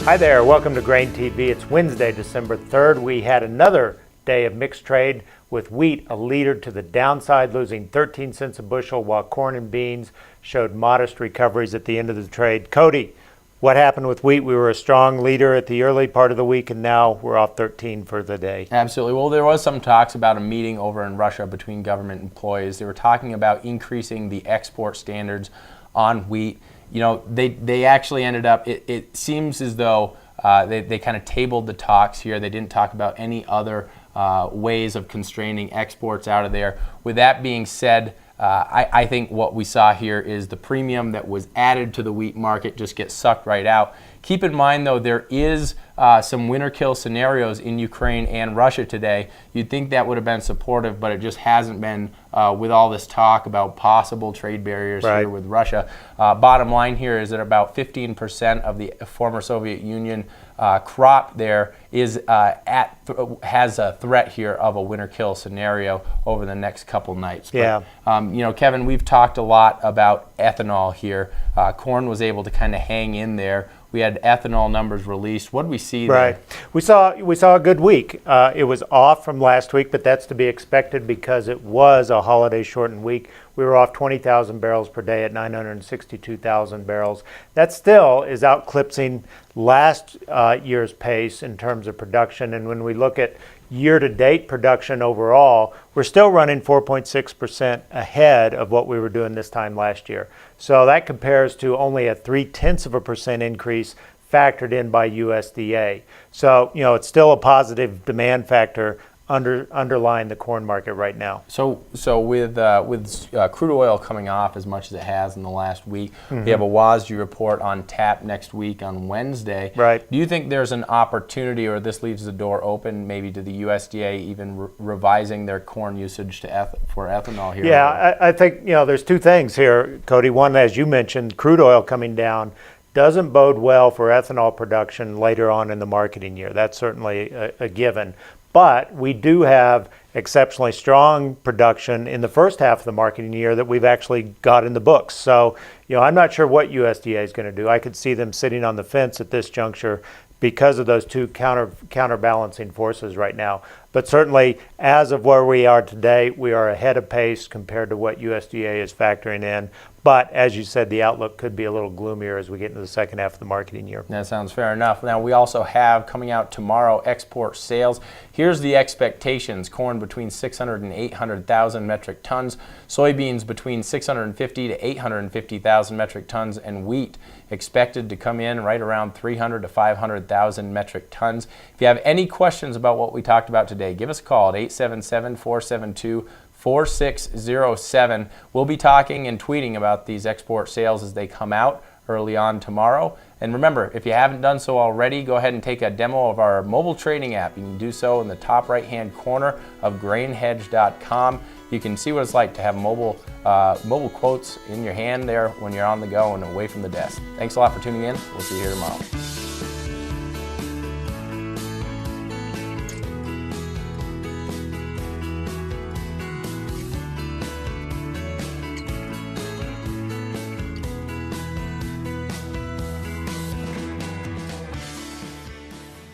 Hi there, welcome to GrainTV. It's Wednesday, December 3rd. We had another day of mixed trade with wheat a leader to the downside, losing 13 cents a bushel, while corn and beans showed modest recoveries at the end of the trade. Cody, what happened with wheat? We were a strong leader at the early part of the week, and now we're off 13 for the day. Absolutely. Well, there was some talks about a meeting over in Russia between government employees. They were talking about increasing the export standards on wheat. You know, they actually ended up, it seems as though they kind of tabled the talks here. They didn't talk about any other ways of constraining exports out of there. With that being said, I think what we saw here is the premium that was added to the wheat market just gets sucked right out. Keep in mind, though, there is some winter kill scenarios in Ukraine and Russia today. You'd think that would have been supportive, but it just hasn't been with all this talk about possible trade barriers here with Russia. Bottom line here is that about 15% of the former Soviet Union crop there is has a threat here of a winter kill scenario over the next couple nights. Yeah. But, you know, Kevin, we've talked a lot about ethanol here. Corn was able to kind of hang in there. We had ethanol numbers released. What did we see there? Right. We saw a good week. It was off from last week, but that's to be expected because it was a holiday shortened week. We were off 20,000 barrels per day at 962,000 barrels. That still is outclipsing last year's pace in terms of production. And when we look at year-to-date production overall, we're still running 4.6% ahead of what we were doing this time last year. So that compares to only a 0.3% increase factored in by USDA. So, you know, it's still a positive demand factor underlying the corn market right now. So with crude oil coming off as much as it has in the last week, we have a WASDE report on tap next week on Wednesday. Right. Do you think there's an opportunity, or this leaves the door open maybe to the USDA even revising their corn usage for ethanol here? Yeah, I think, you know, there's two things here, Cody. One, as you mentioned, crude oil coming down doesn't bode well for ethanol production later on in the marketing year. That's certainly a given. But we do have exceptionally strong production in the first half of the marketing year that we've actually got in the books. So, you know, I'm not sure what USDA is going to do. I could see them sitting on the fence at this juncture because of those two counterbalancing forces right now. But certainly, as of where we are today, we are ahead of pace compared to what USDA is factoring in. But as you said, the outlook could be a little gloomier as we get into the second half of the marketing year. That sounds fair enough. Now, we also have coming out tomorrow export sales. Here's the expectations. Corn between 600 and 800,000 metric tons. Soybeans between 650 to 850,000 metric tons. And wheat expected to come in right around 300 to 500,000 metric tons. If you have any questions about what we talked about today, give us a call at 877-472-4607. We'll be talking and tweeting about these export sales as they come out early on tomorrow. And remember, if you haven't done so already, go ahead and take a demo of our mobile trading app. You can do so in the top right-hand corner of grainhedge.com. You can see what it's like to have mobile quotes in your hand there when you're on the go and away from the desk. Thanks a lot for tuning in. We'll see you here tomorrow.